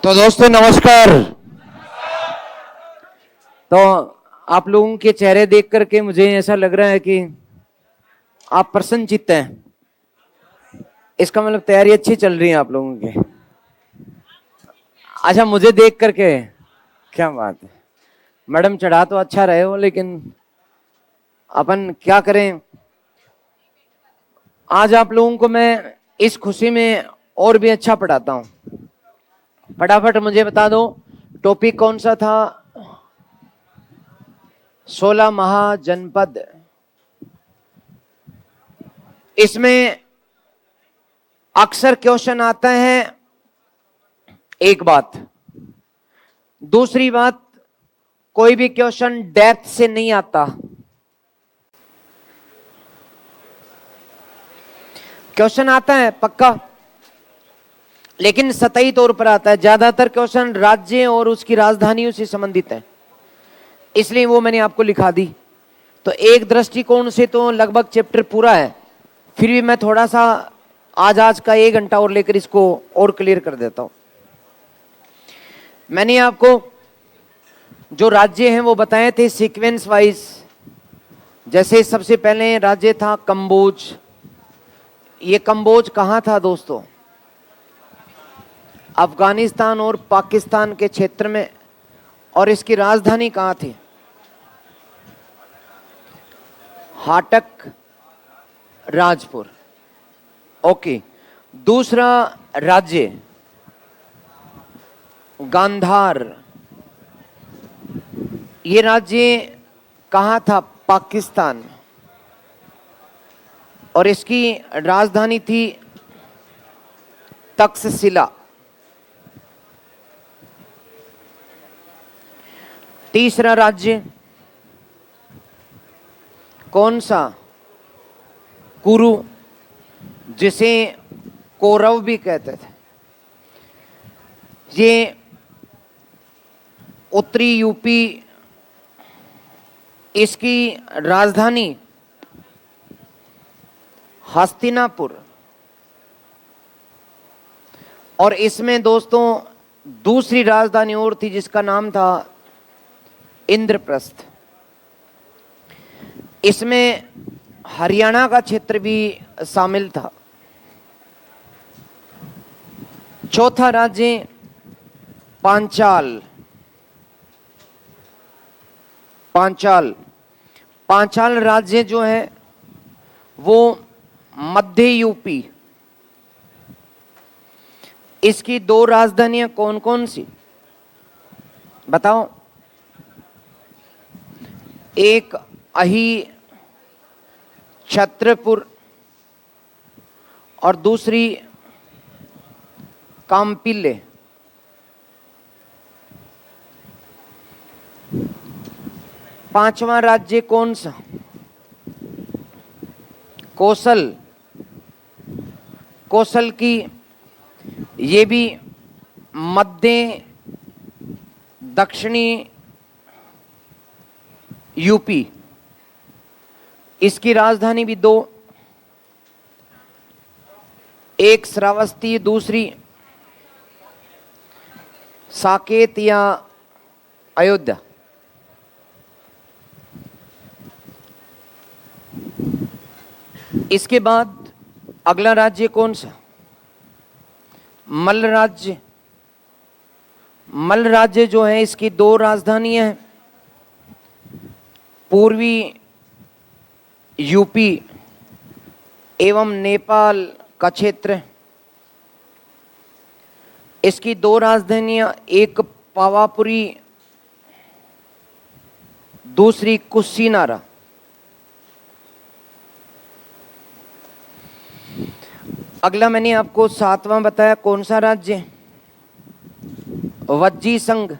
तो दोस्तों नमस्कार। तो आप लोगों के चेहरे देख करके मुझे ऐसा लग रहा है कि आप प्रसन्नचित्त हैं। इसका मतलब तैयारी अच्छी चल रही है आप लोगों की। अच्छा, मुझे देख करके क्या बात है। मैडम चढ़ा तो अच्छा रहे हो, लेकिन अपन क्या करें। आज आप लोगों को मैं इस खुशी में और भी अच्छा पढ़ाता हूं। फटाफट मुझे बता दो, टॉपिक कौन सा था? 16 महाजनपद। इसमें अक्सर क्वेश्चन आता है। एक बात, दूसरी बात, कोई भी क्वेश्चन डेप्थ से नहीं आता। क्वेश्चन आता है पक्का, लेकिन सतही तौर पर आता है। ज्यादातर क्वेश्चन राज्य और उसकी राजधानियों से संबंधित है, इसलिए वो मैंने आपको लिखा दी। तो एक दृष्टिकोण से तो लगभग चैप्टर पूरा है, फिर भी मैं थोड़ा सा आज का 1 घंटा और लेकर इसको और क्लियर कर देता हूं। मैंने आपको जो राज्य हैं वो बताए थे सीक्वेंस वाइज। जैसे सबसे पहले राज्य था कंबोज। ये कंबोज कहां था दोस्तों? अफगानिस्तान और पाकिस्तान के क्षेत्र में। और इसकी राजधानी कहां थी? हाटक राजपुर। ओके। दूसरा राज्य गांधार। ये राज्य कहां था? पाकिस्तान। और इसकी राजधानी थी तक्षशिला। तीसरा राज्य कौन सा? कुरु, जिसे कौरव भी कहते थे। ये उत्तरी यूपी। इसकी राजधानी हस्तिनापुर। और इसमें दोस्तों दूसरी राजधानी और थी जिसका नाम था इंद्रप्रस्थ। इसमें हरियाणा का क्षेत्र भी शामिल था। चौथा राज्य पांचाल। पांचाल पांचाल राज्य जो है वो मध्य यूपी। इसकी 2 राजधानियां कौन कौन सी बताओ? एक अही छत्रपुर और दूसरी काम्पिल्ले। पांचवा राज्य कौन सा? कौशल। कौशल की ये भी मध्य दक्षिणी यूपी। इसकी राजधानी भी 2, एक श्रावस्ती, दूसरी साकेत या अयोध्या। इसके बाद अगला राज्य कौन सा? मल्ल राज्य। मल्ल राज्य जो है इसकी 2 राजधानियां हैं। पूर्वी यूपी एवं नेपाल का क्षेत्र। इसकी 2 राजधानियां, एक पावापुरी, दूसरी कुशीनारा। अगला मैंने आपको 7वां बताया कौन सा राज्य? वज्जी संघ।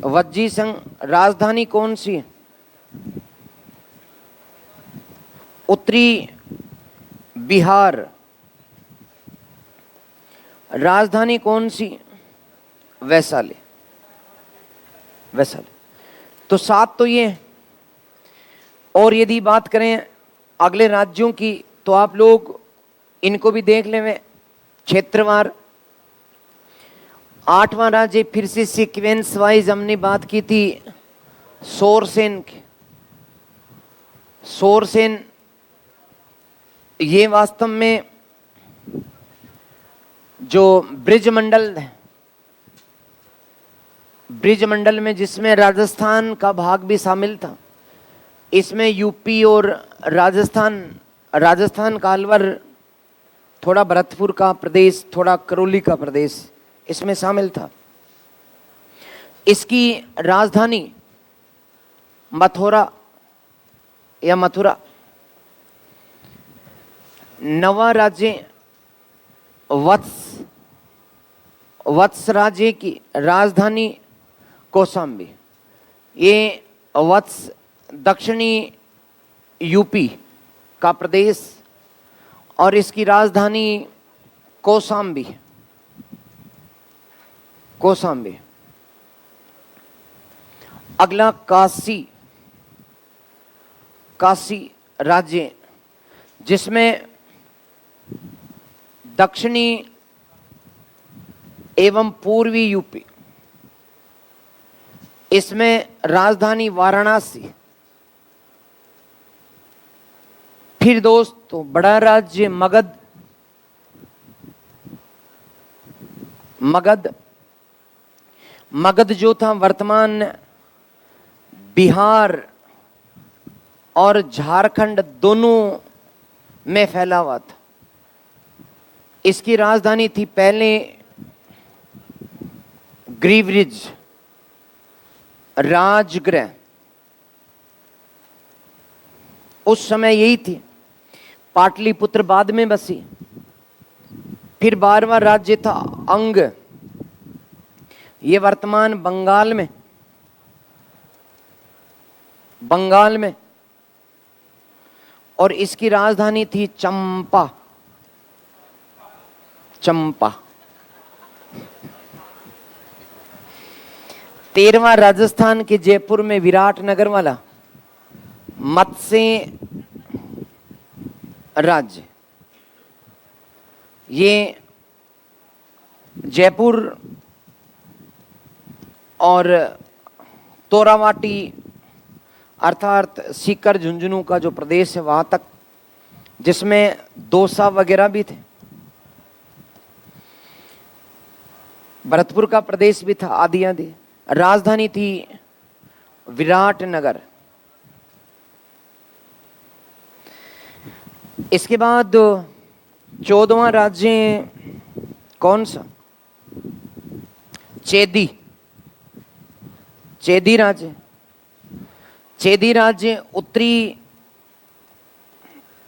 वज्जी संघ राजधानी कौन सी? उत्तरी बिहार। राजधानी कौन सी? वैशाली। वैशाली। तो 7 तो ये। और यदि बात करें अगले राज्यों की तो आप लोग इनको भी देख लें क्षेत्रवार। 8वां राज्य फिर से सीक्वेंस वाइज हमने बात की थी सोरसेन की। सोरसेन ये वास्तव में जो ब्रिजमंडल है, ब्रिजमंडल में जिसमें राजस्थान का भाग भी शामिल था, इसमें यूपी और राजस्थान का अलवर, थोड़ा भरतपुर का प्रदेश, थोड़ा करौली का प्रदेश इसमें शामिल था। इसकी राजधानी मथुरा या मथुरा। नवा राज्य वत्स राज्य की राजधानी कौशाम्बी। ये वत्स दक्षिणी यूपी का प्रदेश और इसकी राजधानी कौशाम्बी। कौशाम्बी। अगला काशी राज्य, जिसमें दक्षिणी एवं पूर्वी यूपी, इसमें राजधानी वाराणसी। फिर दोस्तों बड़ा राज्य मगध जो था वर्तमान बिहार और झारखंड दोनों में फैला हुआ था। इसकी राजधानी थी पहले ग्रीवरिज राजगृह, उस समय यही थी। पाटलिपुत्र बाद में बसी। फिर 12वां राज्य था अंग, ये वर्तमान बंगाल में और इसकी राजधानी थी चंपा। 13वां राजस्थान के जयपुर में विराटनगर वाला मत्स्य राज्य, ये जयपुर और तोरावाटी अर्थात सीकर झुंझुनू का जो प्रदेश है वहां तक, जिसमें दौसा वगैरह भी थे। भरतपुर का प्रदेश भी था आदि। राजधानी थी विराटनगर। इसके बाद 14वां राज्य कौन सा? चेदी राज्य उत्तरी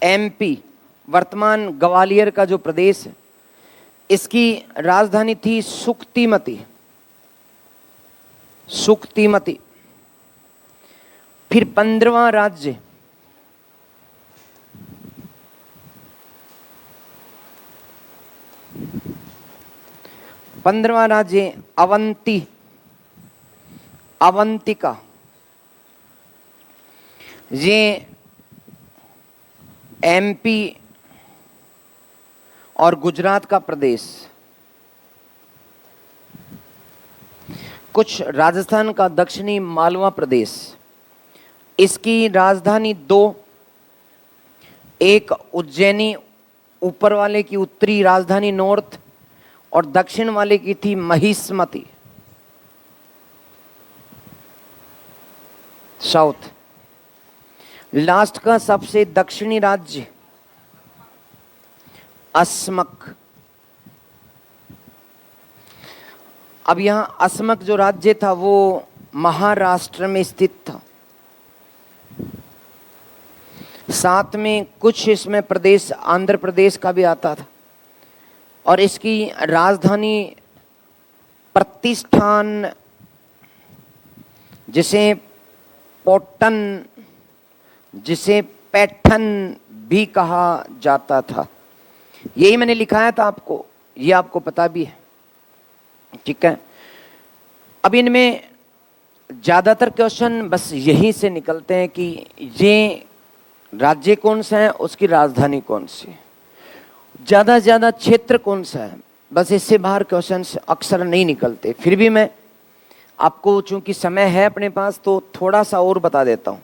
एमपी वर्तमान ग्वालियर का जो प्रदेश है, इसकी राजधानी थी सुक्तिमती। फिर 15वां राज्य अवंतिका, ये एमपी और गुजरात का प्रदेश। कुछ राजस्थान का दक्षिणी मालवा प्रदेश, इसकी राजधानी 2, एक उज्जैनी ऊपर वाले की उत्तरी राजधानी नॉर्थ और दक्षिण वाले की थी महिष्मती साउथ। लास्ट का सबसे दक्षिणी राज्य असमक। अब यहां असमक जो राज्य था वो महाराष्ट्र में स्थित था। साथ में कुछ इसमें प्रदेश आंध्र प्रदेश का भी आता था और इसकी राजधानी प्रतिष्ठान, जिसे पैठन भी कहा जाता था। यही मैंने लिखाया था आपको, ये आपको पता भी है, ठीक है। अब इनमें ज्यादातर क्वेश्चन बस यही से निकलते हैं कि ये राज्य कौन सा है, उसकी राजधानी कौन सी है, ज्यादा से ज्यादा क्षेत्र कौन सा है, बस इससे बाहर क्वेश्चंस अक्सर नहीं निकलते। फिर भी मैं आपको चूंकि समय है अपने पास तो थोड़ा सा और बता देता हूं।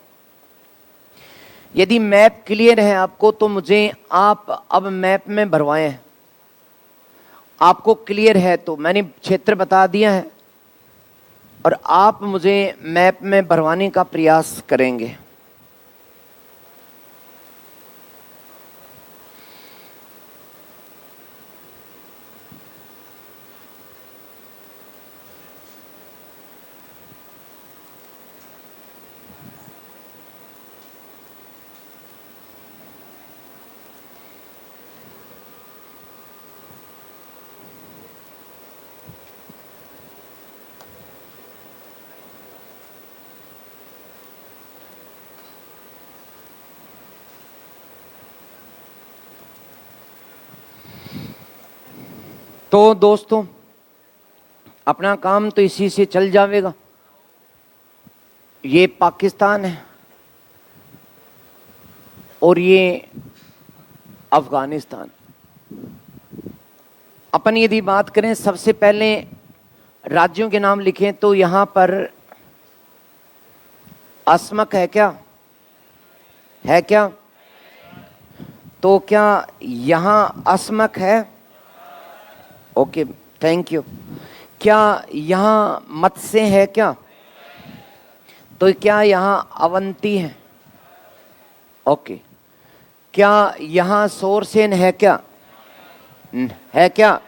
यदि मैप क्लियर है आपको तो मुझे आप अब मैप में भरवाएं। आपको क्लियर है तो मैंने क्षेत्र बता दिया है और आप मुझे मैप में भरवाने का प्रयास करेंगे। तो दोस्तों अपना काम तो इसी से चल जाएगा। ये पाकिस्तान है और ये अफगानिस्तान। अपन यदि बात करें सबसे पहले राज्यों के नाम लिखें तो यहां पर अस्मक है क्या? है क्या? तो क्या यहां अस्मक है? Okay, thank you. क्या यहां मत्स्य है क्या? तो क्या यहां अवंती है? ओके। क्या यहां सोरसेन है क्या? है क्या?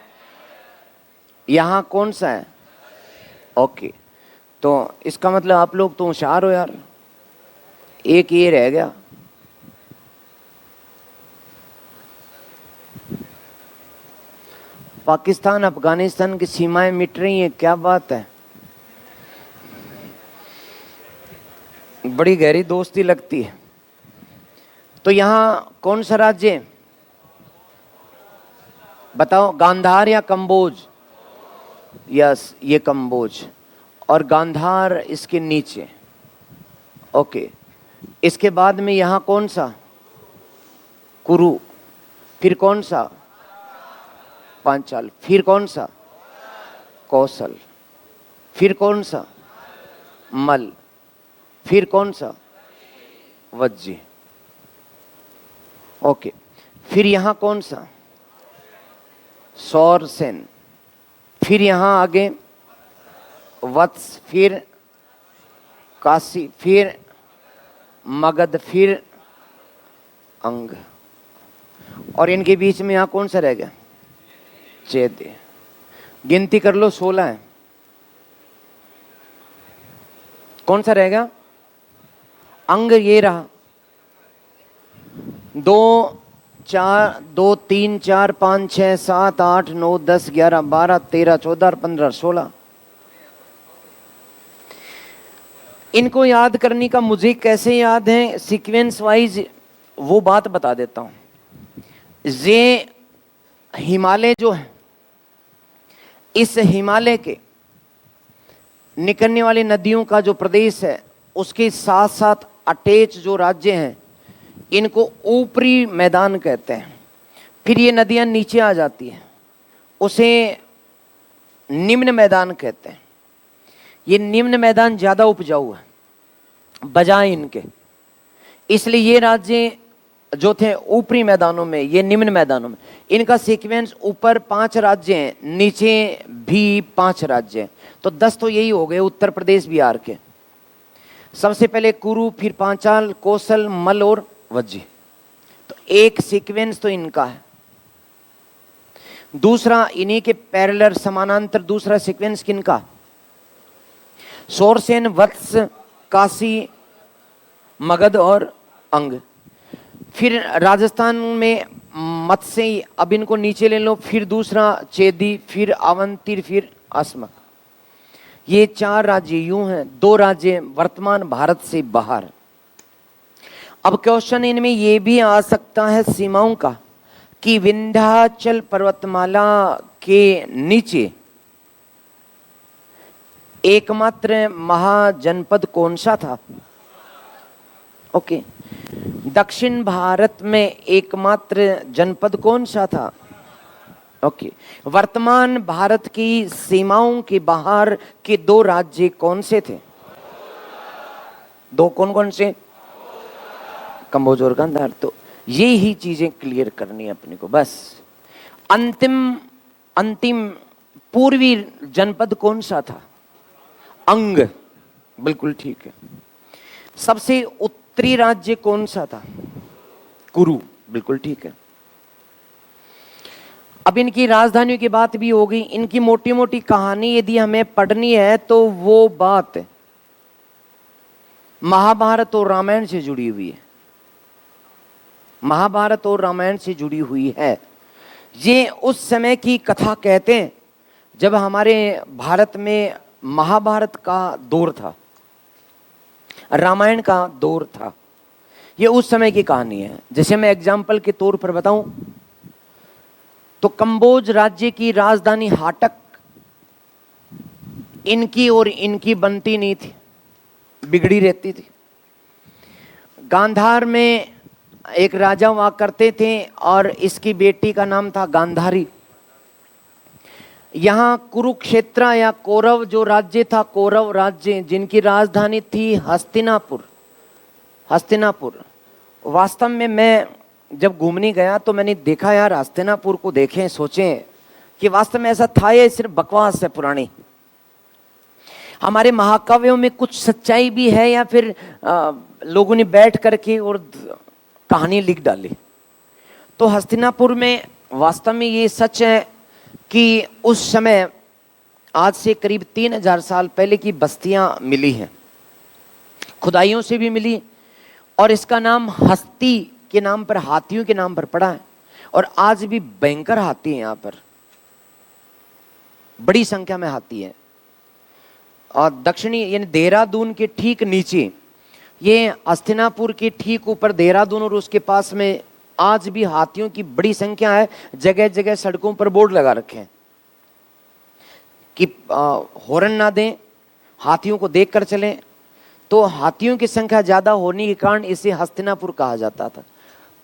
यहां कौन सा है? ओके, तो इसका मतलब आप लोग तो होशियार हो यार। एक ये रह गया। पाकिस्तान अफगानिस्तान की सीमाएं मिट रही हैं, क्या बात है। बड़ी गहरी दोस्ती लगती है। तो यहां कौन सा राज्य है बताओ? गांधार या कंबोज? यस, ये कंबोज और गांधार इसके नीचे। ओके, इसके बाद में यहां कौन सा? कुरु। फिर कौन सा? पांचाल। फिर कौन सा? कौशल। फिर कौन सा? मल। फिर कौन सा? वज्जी। ओके, फिर यहां कौन सा? सौरसेन। फिर यहां आगे वत्स, फिर काशी, फिर मगध, फिर अंग। और इनके बीच में यहां कौन सा रह गया? चैत्य। गिनती कर लो, 16 है। कौन सा रहेगा? अंग ये रहा। 2 4 2 3 4 5 6 7 8 9 10 11 12 13 14 15 16। इनको याद करने का मुझे कैसे याद है सीक्वेंस वाइज वो बात बता देता हूं। ये हिमालय जो है, इस हिमालय के निकलने वाली नदियों का जो प्रदेश है उसके साथ साथ अटैच जो राज्य हैं इनको ऊपरी मैदान कहते हैं। फिर ये नदियां नीचे आ जाती हैं, उसे निम्न मैदान कहते हैं। ये निम्न मैदान ज़्यादा उपजाऊ है बजाय इनके, इसलिए ये राज्य जो थे ऊपरी मैदानों में, ये निम्न मैदानों में। इनका सीक्वेंस ऊपर 5 राज्य हैं, नीचे भी 5 राज्य हैं, तो 10 तो यही हो गए उत्तर प्रदेश बिहार के। सबसे पहले कुरु, फिर पांचाल, कौशल, मल और वज्जी। तो एक सीक्वेंस तो इनका है। दूसरा इन्हीं के पैरेलल समानांतर दूसरा सीक्वेंस किनका? सौरसेन, वत्स, काशी, मगध और अंग। फिर राजस्थान में मत्स्य, अब इनको नीचे ले लो। फिर दूसरा चेदी, फिर अवंती, फिर अस्मक। ये 4 राज्य यूं हैं, 2 राज्य वर्तमान भारत से बाहर। अब क्वेश्चन इनमें ये भी आ सकता है सीमाओं का कि विंध्याचल पर्वतमाला के नीचे एकमात्र महाजनपद कौन सा था? ओके, दक्षिण भारत में एकमात्र जनपद कौन सा था? ओके, वर्तमान भारत की सीमाओं के बाहर के दो राज्य कौन से थे? दो कौन कौन से? कंबोज और गांधार। तो ये ही चीजें क्लियर करनी है अपने को बस। अंतिम अंतिम पूर्वी जनपद कौन सा था? अंग, बिल्कुल ठीक है। सबसे उत्तरी राज्य कौन सा था? कुरु, बिल्कुल ठीक है। अब इनकी राजधानियों की बात भी हो गई। इनकी मोटी मोटी कहानी यदि हमें पढ़नी है तो वो बात महाभारत और रामायण से जुड़ी हुई है। महाभारत और रामायण से जुड़ी हुई है। ये उस समय की कथा कहते हैं जब हमारे भारत में महाभारत का दौर था, रामायण का दौर था। ये उस समय की कहानी है। जैसे मैं एग्जाम्पल के तौर पर बताऊं तो कंबोज राज्य की राजधानी हाटक इनकी और इनकी बनती नहीं थी, बिगड़ी रहती थी। गांधार में एक राजा हुआ करते थे और इसकी बेटी का नाम था गांधारी। यहां कुरुक्षेत्र या कौरव जो राज्य था, कौरव राज्य, जिनकी राजधानी थी हस्तिनापुर। हस्तिनापुर वास्तव में मैं जब घूमने गया तो मैंने देखा यार, हस्तिनापुर को देखें, सोचें कि वास्तव में ऐसा था या सिर्फ बकवास है पुरानी। हमारे महाकाव्यों में कुछ सच्चाई भी है या फिर लोगों ने बैठ करके और कहानी लिख डाली। तो हस्तिनापुर में वास्तव में ये सच है कि उस समय आज से करीब 3000 साल पहले की बस्तियां मिली हैं, खुदाइयों से भी मिली। और इसका नाम हस्ती के नाम पर, हाथियों के नाम पर पड़ा है। और आज भी भयंकर हाथी है यहाँ पर, बड़ी संख्या में हाथी है। और दक्षिणी यानी देहरादून के ठीक नीचे, ये हस्तिनापुर के ठीक ऊपर देहरादून और उसके पास में आज भी हाथियों की बड़ी संख्या है। जगह जगह सड़कों पर बोर्ड लगा रखे हैं कि हॉर्न ना दें, हाथियों को देखकर चलें। तो हाथियों की संख्या ज्यादा होने के कारण इसे हस्तिनापुर कहा जाता था।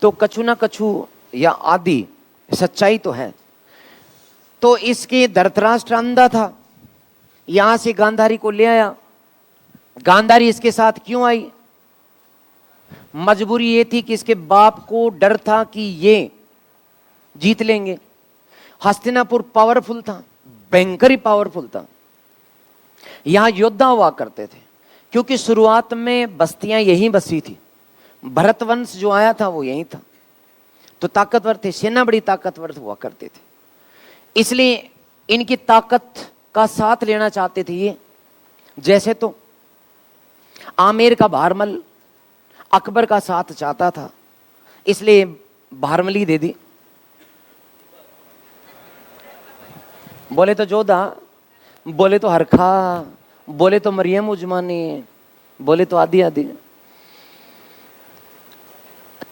तो कछु ना कछु या आदि सच्चाई तो है। तो इसके धृतराष्ट्र अंधा था, यहां से गांधारी को ले आया। गांधारी इसके साथ क्यों आई? मजबूरी ये थी कि इसके बाप को डर था कि ये जीत लेंगे। हस्तिनापुर पावरफुल था, भयंकर ही पावरफुल था। यहां योद्धा हुआ करते थे क्योंकि शुरुआत में बस्तियां यहीं बसी थी। भरत वंश जो आया था वो यहीं था, तो ताकतवर थे, सेना बड़ी ताकतवर हुआ करते थे। इसलिए इनकी ताकत का साथ लेना चाहते थे ये। जैसे तो आमेर का भारमल अकबर का साथ चाहता था, इसलिए भारमली दे दी। बोले तो जोधा, बोले तो हरखा, बोले तो मरियम उजमानी, बोले तो आदि आदि।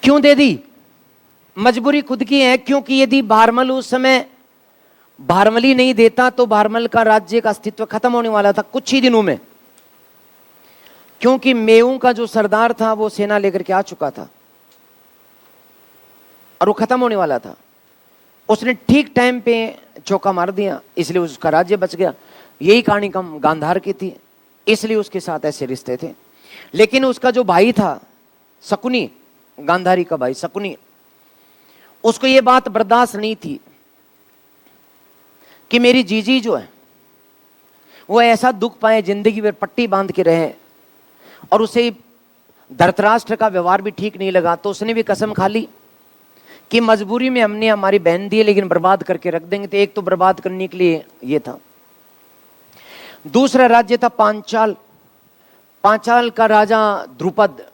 क्यों दे दी? मजबूरी खुद की है, क्योंकि यदि भारमल उस समय भारमली नहीं देता तो भारमल का राज्य का अस्तित्व खत्म होने वाला था कुछ ही दिनों में। क्योंकि मेऊ का जो सरदार था वो सेना लेकर के आ चुका था और वो खत्म होने वाला था। उसने ठीक टाइम पे चौका मार दिया, इसलिए उसका राज्य बच गया। यही कहानी कम गांधार की थी, इसलिए उसके साथ ऐसे रिश्ते थे। लेकिन उसका जो भाई था शकुनी, गांधारी का भाई शकुनी, उसको ये बात बर्दाश्त नहीं थी कि मेरी जीजी जो है वो ऐसा दुख पाए, जिंदगी भर पट्टी बांध के रहे। और उसे धृतराष्ट्र का व्यवहार भी ठीक नहीं लगा, तो उसने भी कसम खा ली कि मजबूरी में हमने हमारी बहन दी लेकिन बर्बाद करके रख देंगे। तो एक तो बर्बाद करने के लिए ये था। दूसरा राज्य था पांचाल। पांचाल का राजा द्रुपद,